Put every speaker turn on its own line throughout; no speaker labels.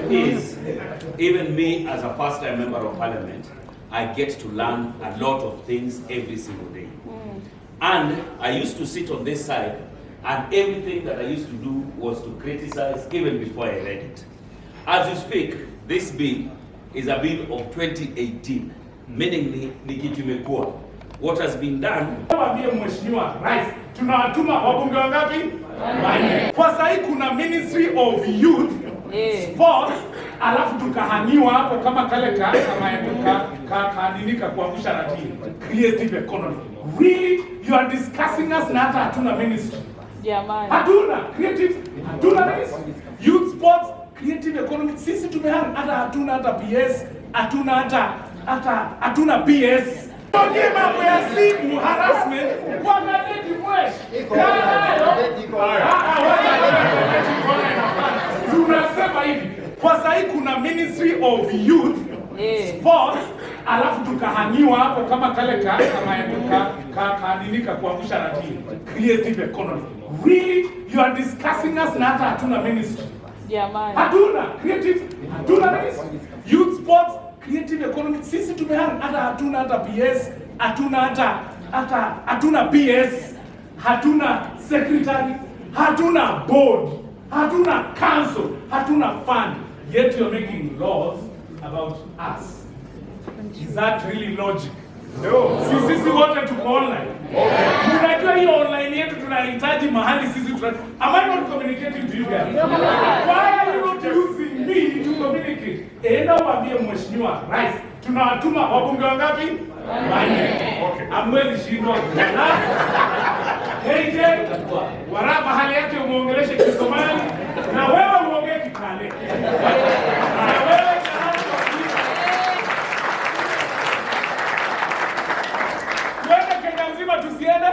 truth is, even me as a first-time member of parliament, I get to learn a lot of things every single day. And I used to sit on this side, and everything that I used to do was to criticize even before I read it. As you speak, this bill is a bill of 2018, meaning ni kitu imekuwa. What has been done?
Mheshimiwa Rais, tunawatuma wabunge wangapi? Kwa sasa kuna Ministry of Youth, Sports, alafu tukahanyiwa hapo kama kale kaandika kuangusha ratibu. Creative economy. Really? You are discussing us na hata hatuna ministry.
Jamani.
Hatuna creative, hatuna ministry. Youth sports, creative economy. Sisi tumehang hata PS, hatuna PS. Ndio mambo ya simu harassment kwa nani mwesh. Tunasema hivi. Kwa sasa kuna Ministry of Youth, Sports, alafu tukahanyiwa hapo kama kale kaandika kuangusha ratibu. Creative economy. Really? You are discussing us na hata hatuna ministry.
Jamani.
Hatuna creative, hatuna ministry. Youth sports, creative economy. Sisi tumehang hatuna PS, hatuna PS, hatuna secretary, hatuna board, hatuna council, hatuna fund. Yet you are making laws about us. Is that really logic? No. Sisi wote tuko online. Unajua hiyo online yetu tunahitaji mahali sisi am I not communicating to you guys? Why are you not using me to communicate? Enda waambie Mheshimiwa Rais, tunawatuma wabunge wangapi? Okay. Amwezi shindwa. KJ, waraba hali yake umuongeleshe Kisomali na wewe uongee Kikale. Tusiende?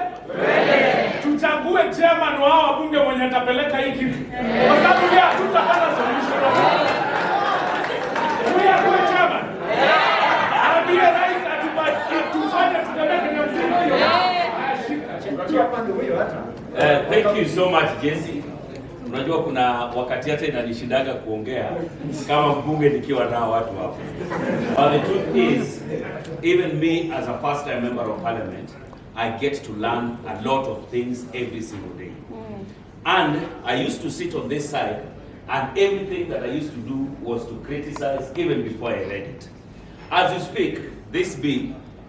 Tuchague chairman wa wabunge mwenye atapeleka hii kitu. Kwa sababu ya tutapata solution. Tuchague chairman. Ambie rais atufanye tutapeleke na mzima.
Thank you so much, Jesse. Unajua kuna wakati hata inanishindaga kuongea kama mbunge nikiwa nao watu hapo. But the truth is, even me as a first-time member of parliament, I get to learn a lot of things every single day. And I used to sit on this side, and everything that I used to do was to criticize even before I read it. As you speak, this bill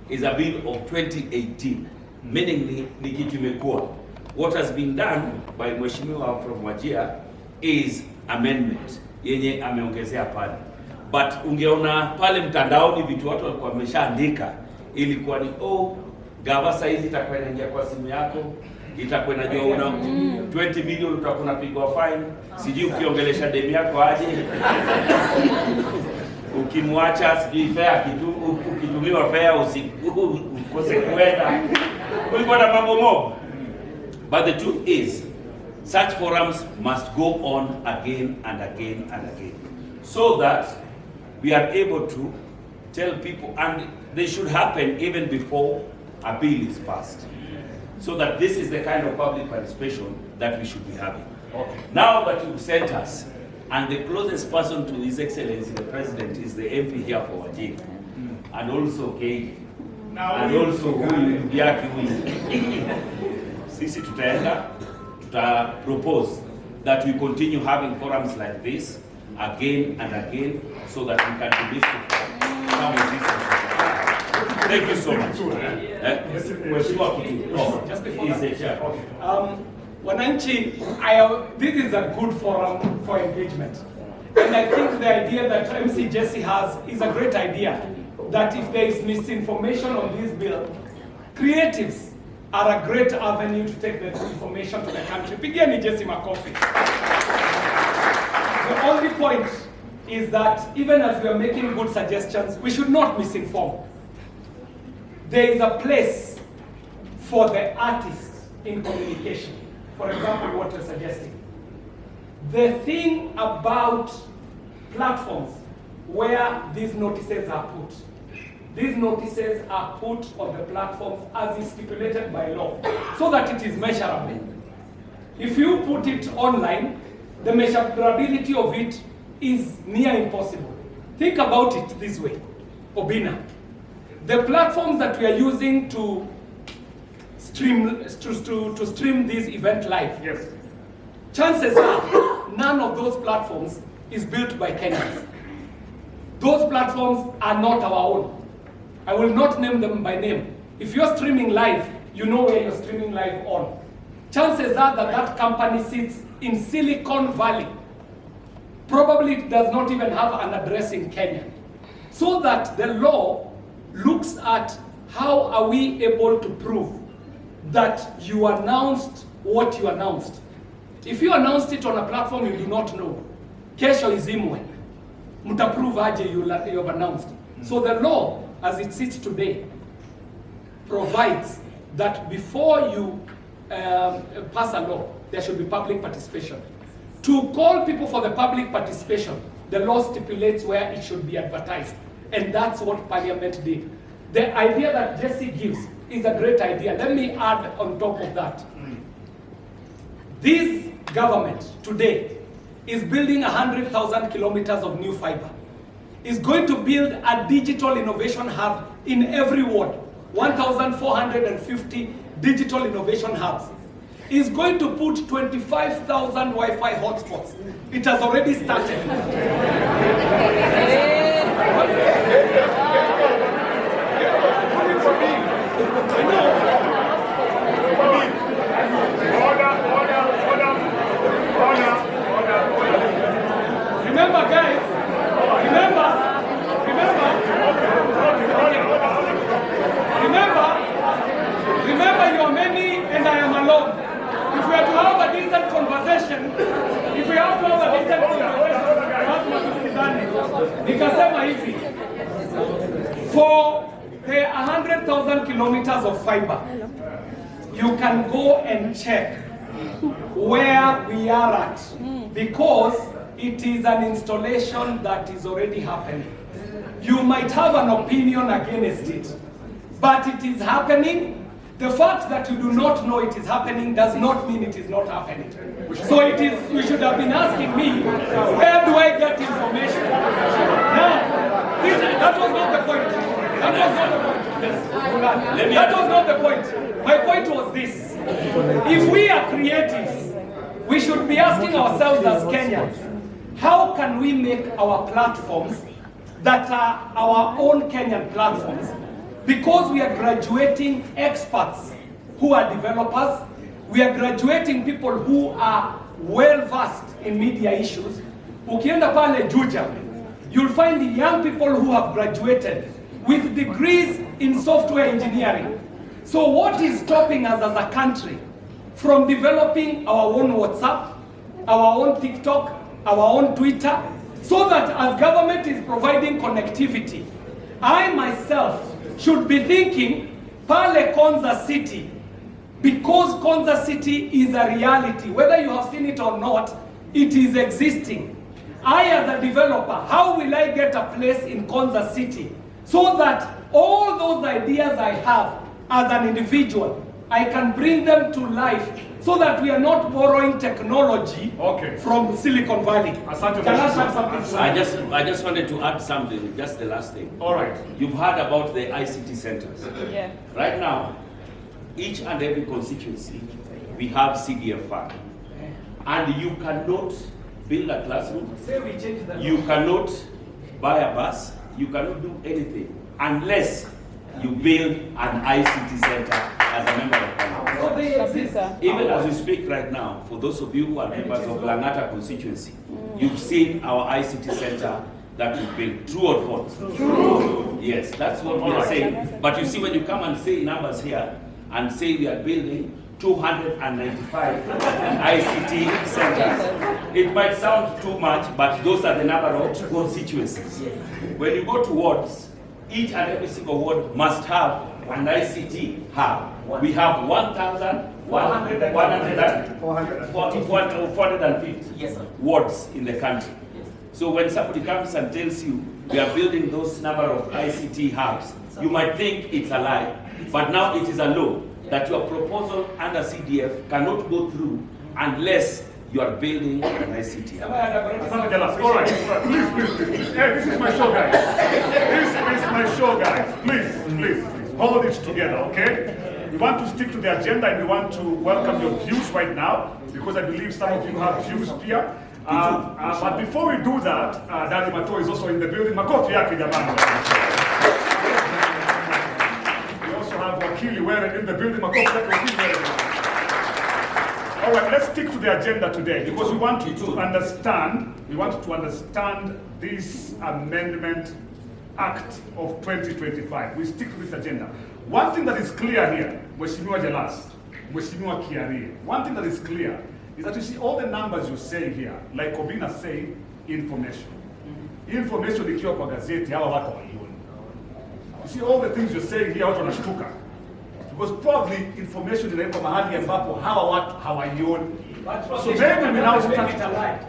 is a bill of 2018, meaning ni kitu imekuwa. What has been done by Mheshimiwa from Wajir is amendment yenye ameongezea pale. But ungeona pale mtandaoni vitu watu walikuwa wameshaandika, ilikuwa ni gava saizi itakuwa inaingia kwa simu yako, itakuwa inajua una 20 million utakuwa unapigwa fine, sijui ukiongelesha demu yako aje, ukimwacha sijui fare kitu, ukitumiwa fare usikose kwenda, kulikuwa na mambo mob. But the truth is, such forums must go on again and again and again, so that we are able to tell people, and they should happen even before a bill is passed, so that this is the kind of public participation that we should be having. Okay. Now that you've sent us, and the closest person to His Excellency the President is the MP here for Wajir, and also KJ, and also Yaki Sisi tutaenda, propose that we continue having forums like this again and again, so that we can do this. Thank you so much.
Just before that, Wananchi, this is a good forum for engagement. And I think the idea that MC Jesse has is a great idea, that if there is misinformation on this bill, creatives are a great avenue to take that information to the country. Pigeni Jesse makofi. The only point is that even as we are making good suggestions, we should not misinform. There is a place for the artists in communication. For example, what you're suggesting. The thing about platforms where these notices are put. These notices are put on the platforms as is stipulated by law, so that it is measurable. If you put it online, the measurability of it
is near impossible. Think about it this way, Obina. The platforms that we are using to stream this event live,
Yes.
chances are none of those platforms is built by Kenyans. Those platforms are not our own. I will not name them by name. If you're streaming live, you know where you're streaming live on. Chances are that that company sits in Silicon Valley. Probably it does not even have an address in Kenya. So that the law looks at how are we able to prove that you announced what you announced. If you announced it on a platform you do not know, kesho izimwe, mutaprove aje you have announced. So the law, as it sits today, provides that before you pass a law, there should be public participation. To call people for the public participation, the law stipulates where it should be advertised. And that's what Parliament did. The idea that Jesse gives is a great idea. Let me add on top of that. This government today is building 100,000 kilometers of new fiber. Is going to build a digital innovation hub in every ward. 1,450 digital innovation hubs. Is going to put 25,000 Wi-Fi hotspots. It has already started. Remember, guys, remember you are many and I am alone. If we are to have a decent conversation, nikasema hivi, for the 100,000 kilometers of fiber, you can go and check where we are at, because it is an installation that is already happening. You might have an opinion against it, but it is happening. The fact that you do not know it is happening does not mean it is not happening. So it is, you should have been asking me, where do I get information? Now, that was not the point. That was not the point. My point was this. If we are creatives, we should be asking ourselves as Kenyans, how can we make our platforms that are our own Kenyan platforms? Because we are graduating experts who are developers, we are graduating people who are well-versed in media issues. Ukienda pale Juja, you'll find the young people who have graduated with degrees in software engineering. So what is stopping us as a country from developing our own WhatsApp, our own TikTok, our own Twitter, so that as government is providing connectivity, I myself should be thinking, pale Konza City, because Konza City is a reality. Whether you have seen it or not, it is existing. I as a developer, how will I get a place in Konza City so that all those ideas I have as an individual, I can bring them to life so that we are not borrowing technology from Silicon Valley.
I just wanted to add something, just the last thing.
All right.
You've heard about the ICT centers.
Yeah.
Right now, each and every constituency, we have CDF fund. And you cannot build a classroom, you cannot buy a bus, you cannot do anything unless you build an ICT center as a member of Parliament.
So they exist.
Even as we speak right now, for those of you who are members of Langata constituency, you've seen our ICT center that we built. True or false? True. Yes, that's what we are saying. But you see, when you come and say numbers here and say we are building 295 ICT centers, it might sound too much, but those are the number of constituencies. When you go to wards, each and every single ward must have an ICT hub. We have 1,450 wards in the country. So when somebody comes and tells you we are building those number of ICT hubs, you might think it's a lie. But now it is a law that your proposal under CDF cannot go through unless you are building an ICT.
All right. Please. Hey, this is my show, guys. This is my show, guys. Please. Hold it together, okay? We want to stick to the agenda and we want to welcome your views right now because I believe some of you have views here. But before we do that, Daddy Mato is also in the building. Makofi yake jamani. We also have Wakili Were in the building. Makofi yake Wakili Were. All right, let's stick to the agenda today because we want to understand this Amendment Act of 2025. We stick to this agenda. One thing that is clear here, Mheshimiwa Jalas, Mheshimiwa Kiarie, one thing that is clear is that you see all the numbers you say here, like Kobina said, information. Information ikiwa kwa gazeti, hawa watu hawaioni. You see all the things you say here, watu wanashtuka. Because probably information inaiko mahali ambapo hawa watu hawaioni. So maybe we now start
it a lie.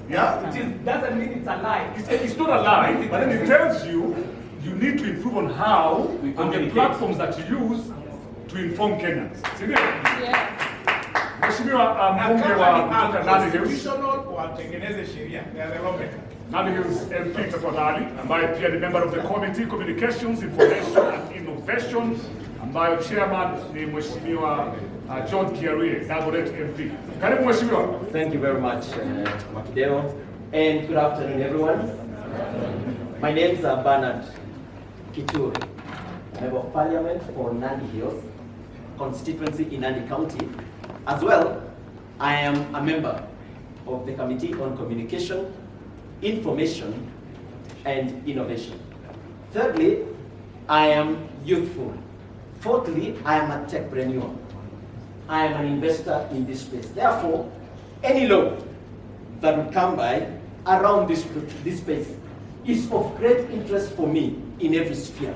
Yeah?
It doesn't mean it's a lie.
It's not a lie, but then it tells you you need to improve on how on the platforms that you use to inform Kenyans.
Yes.
Mheshimiwa mbunge wa kutoka Nandi Hills,
watengeneze sheria. They are the lawmakers.
Nandi Hills MP tafadhali, ambaye pia ni member of the Committee Communications, Information and Innovation, ambayo chairman ni Mheshimiwa John Kiarie, Dagoret MP. Karibu Mheshimiwa.
Thank you very much, Makideo, and good afternoon, everyone. My name is Bernard Kituri, Member of Parliament for Nandi Hills constituency in Nandi County. As well, I am a member of the Committee on Communication, Information, and Innovation. Thirdly, I am youthful. Fourthly, I am a techpreneur. I am an investor in this space. Therefore, any law that would come by around this space is of great interest for me in every sphere.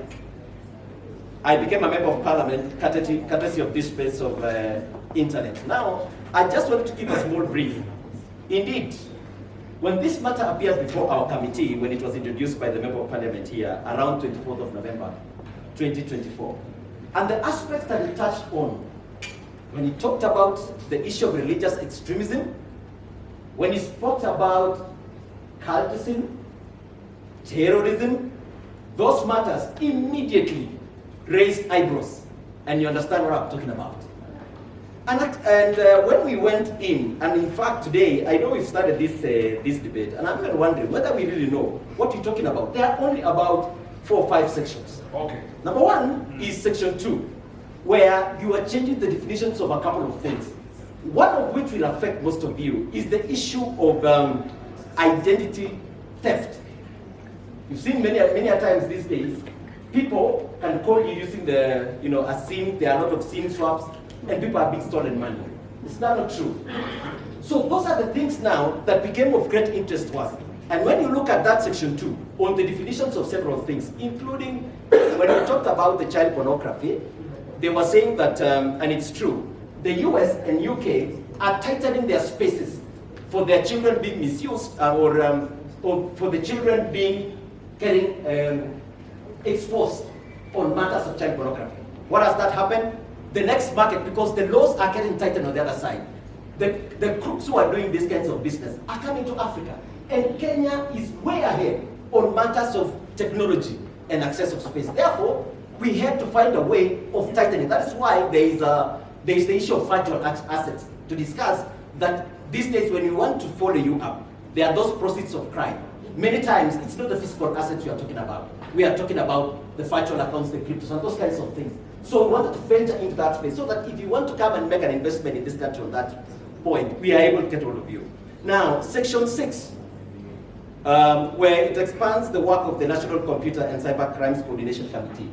I became a member of Parliament courtesy of this space of internet. Now, I just want to give a small brief. Indeed, when this matter appeared before our committee, when it was introduced by the Member of Parliament here around 24th of November, 2024, and the aspects that it touched on, when he talked about the issue of religious extremism, when he spoke about cultism, terrorism, those matters immediately raised eyebrows, and you understand what I'm talking about. And when we went in, and in fact today, I know we've started this debate, and I'm even wondering whether we really know what we're talking about. There are only about 4 or 5 sections.
Okay.
Number 1 is section 2, where you are changing the definitions of a couple of things. One of which will affect most of you is the issue of identity theft. You've seen many a times these days, people can call you using a SIM. There are a lot of SIM swaps, and people are being stolen money. It's not true. So those are the things now that became of great interest to us. And when you look at that section 2, on the definitions of several things, including when we talked about the child pornography, they were saying that, and it's true, the US and UK are tightening their spaces for their children being misused or for the children getting exposed on matters of child pornography. What has that happened? The next market, because the laws are getting tightened on the other side, the crooks who are doing these kinds of business are coming to Africa. And Kenya is way ahead on matters of technology and access of space. Therefore, we had to find a way of tightening. That is why there is the issue of virtual assets to discuss that these days when we want to follow you up, there are those proceeds of crime. Many times, it's not the physical assets we are talking about. We are talking about the virtual accounts, the cryptos, and those kinds of things. So we wanted to venture into that space so that if you want to come and make an investment in this country on that point, we are able to get hold of you. Now, section 6, where it expands the work of the National Computer and Cyber Crimes Coordination Committee.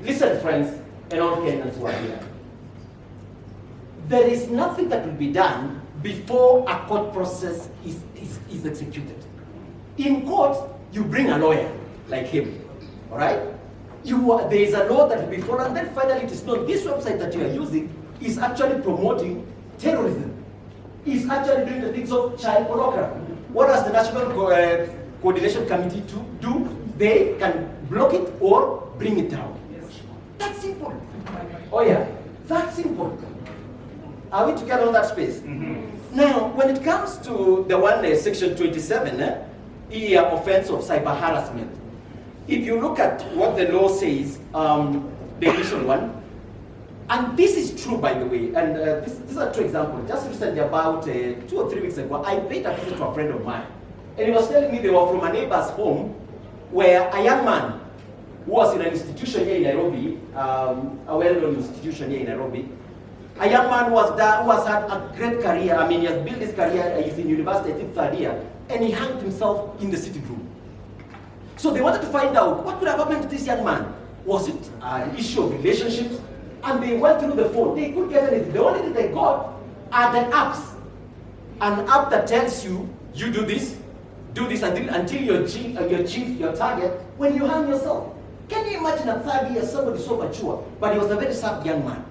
Listen, friends, and all Kenyans who are here. There is nothing that will be done before a court process is executed. In court, you bring a lawyer like him, all right? There is a law that will be followed, and then finally it is known this website that you are using is actually promoting terrorism. Is actually doing the things of child pornography. What does the National Coordination Committee do? They can block it or bring it down. That's simple. Oh yeah, that's simple. Are we together on that space? Mm-hmm. Now, when it comes to the one section 27, offense of cyber harassment, if you look at what the law says, the initial one, and this is true, by the way, and this are two examples. Just recently, about 2 or 3 weeks ago, I paid a visit to a friend of mine, and he was telling me they were from a neighbor's home where a young man who was in an institution here in Nairobi, a well-known institution here in Nairobi, a young man who has had a great career. I mean, he has built his career, he's in university, I think 3rd year, and he hanged himself in the sitting room. So they wanted to find out what could have happened to this young man. Was it an issue of relationships? And they went through the phone. They couldn't get anything. The only thing they got are the apps. An app that tells you, you do this until you achieve your target when you hang yourself. Can you imagine a 3rd year, somebody so mature, but he was a very sharp young man.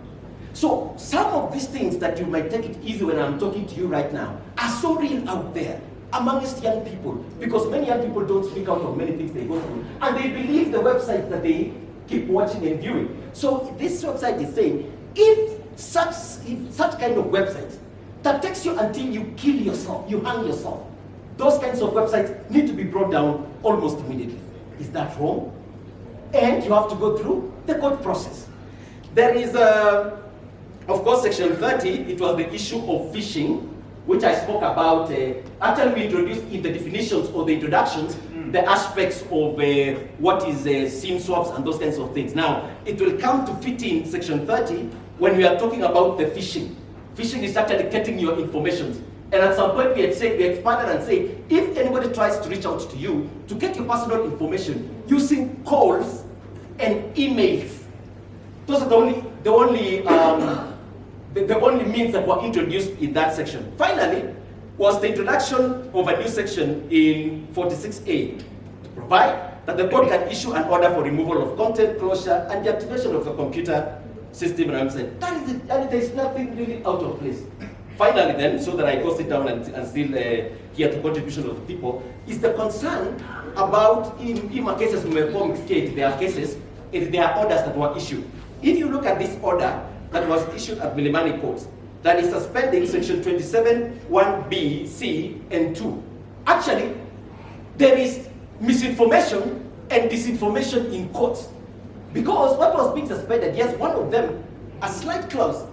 So some of these things that you might take it easy when I'm talking to you right now are so real out there amongst young people, because many young people don't speak out of many things they go through, and they believe the website that they keep watching and viewing. So this website is saying, if such kind of websites that takes you until you kill yourself, you hang yourself, those kinds of websites need to be brought down almost immediately. Is that wrong? And you have to go through the court process. There is, of course, section 30, it was the issue of phishing, which I spoke about. Actually, we introduced in the definitions or the introductions, the aspects of what is SIM swaps and those kinds of things. Now, it will come to fit in section 30 when we are talking about the phishing. Phishing is actually getting your information. And at some point we expanded and say, if anybody tries to reach out to you to get your personal information using calls and emails, those are the only means that were introduced in that section. Finally, was the introduction of a new section in 46A to provide that the court can issue an order for removal of content, closure, and deactivation of the computer system. And I'm saying, that is it, and there is nothing really out of place. Finally then, so that I go sit down and still hear the contribution of the people, is the concern about, in cases where there are cases, there are orders that were issued. If you look at this order that was issued at Milimani Court, that is suspending section 27, 1B, C, and 2. Actually, there is misinformation and disinformation in courts. Because what was being suspended, yes, one of them, a slight clause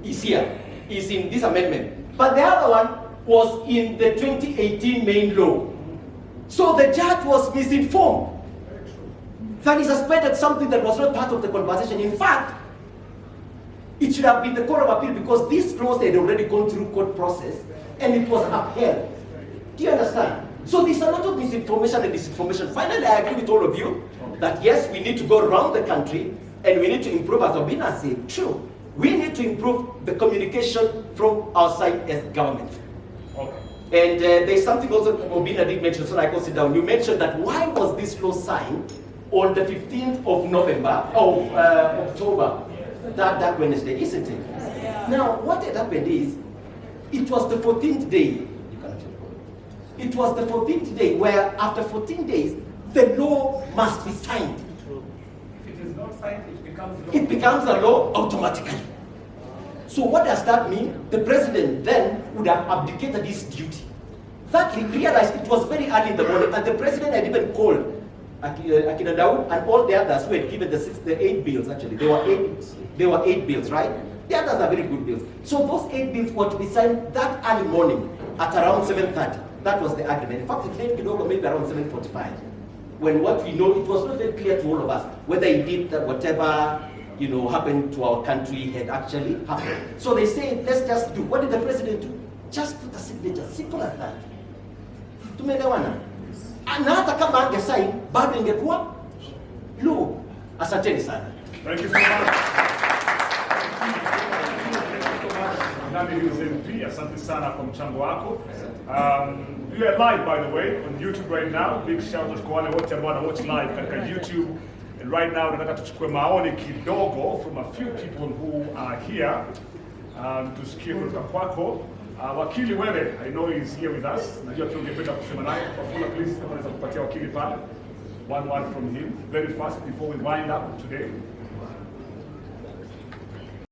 is here, is in this amendment. But the other one was in the 2018 main law. So the judge was misinformed that he suspended something that was not part of the conversation. In fact, it should have been the Court of Appeal, because these laws had already gone through court process and it was upheld. Do you understand? So there's a lot of misinformation and disinformation. Finally, I agree with all of you that yes, we need to go around the country and we need to improve, as Obina said, true. We need to improve the communication from our side as government.
Okay.
And there's something also Obina did mention, so I go sit down. You mentioned that why was this law signed on the 15th of October, that Wednesday, isn't it? Yeah. Now, what had happened is, it was the 14th day. It was the 14th day where, after 14 days, the law must be signed.
If it is not signed,
it becomes a law automatically. So what does that mean? The president then would have abdicated his duty. That he realized it was very early in the morning, and the president had even called Akina Daud and all the others who had given the 8 bills. Actually, there were 8 bills, right? The others are very good bills. So those 8 bills were to be signed that early morning at around 7:30. That was the agreement. In fact, it late maybe around 7:45. When what we know, it was not very clear to all of us whether indeed that whatever happened to our country had actually happened. So they say, let's just do. What did the president do? Just put a signature, simple as that. Tumeelewana? Na hata kama angesign bado ingekuwa law. Asanteni sana.
Thank you so much. Nami MP, asante sana kwa mchango wako. We are live, by the way, on YouTube right now. Big shout out kwa wale wote ambao watch live katika YouTube. And right now, nataka tuchukue maoni kidogo from a few people who are here. Tusikie kutoka kwako. Wakili wewe, I know he's here with us. Najua pia ungependa kusema naye. Wafula, please, unaweza kupatia wakili pale. One word from him, very fast, before we wind up today.